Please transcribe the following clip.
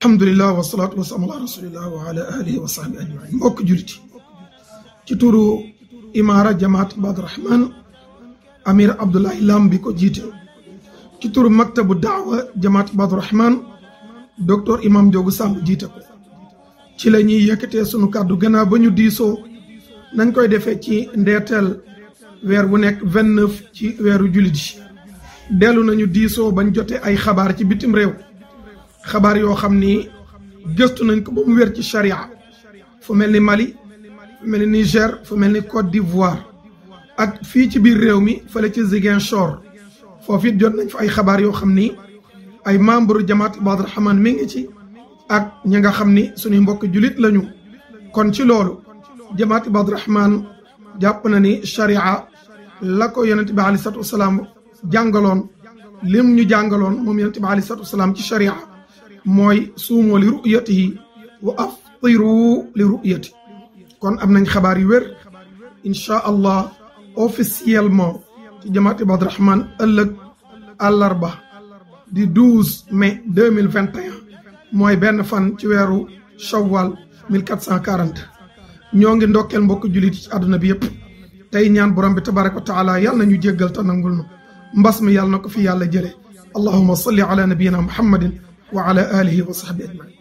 alhamdulillah wasalaatu wasalaamu ala rasulillah wa ala alihi wa sahbi ajmain mbokk juliti ci turu imaara jamaat Ibaadu Rahman amir Abdoulaye Lam bi ko jiite ci turu maktabu daawa jamaat Ibaadu Rahman docteur imam Njoogu Samb jiite ko ci la ñuy yëkkatee sunu kàddu gannaaw ba ñu diisoo nañ koy defee ci ndeeteel weer wu nekk 29 ci weeru jullit yi dellu nañu diisoo bañ jotee ay xabaar ci bitim réew xabaar yoo xam ni gëstu nañ ko ba mu wér ci charia fu mel ni Mali fu mel ni Niger fu mel ni Côte d'Ivoire ak fii ci biir réew mi fële ci Ziguinchor foofu it jot nañ fa ay xabaar yoo xam ni ay membre jamaat Ibaadu Rahman mi ngi ci ak ñi nga xam ni suñuy mbokk julit lañu kon ci loolu jamaat Ibaadu Rahman jàpp na ni charia la ko yonent bi aleyhi salaatu wasalaam jàngaloon lim ñu jàngaloon moom yonent bi aleyhi salaatu wasalaam ci charia mooy suumoo li ru'yatihi wa aftiru li ru'yati kon am nañ xabaar yu wér incha allah officiellement ci jamaat Ibaadu Rahman ëllëg àllarba di 12 mai 2021 mooy benn fan ci weeru shawwal 1440 ñoo ngi ndokkeel mbokk jullit ci àdduna bi yëpp tey ñaan borom bi tabaraka wa taala yàlla na ñu jéggal te nangul nu mbas mi yàlla na ko fi yàlla jëlee allahumma salli ala nabiyina muhammadin wa ala alihi wa sahbihi ajmain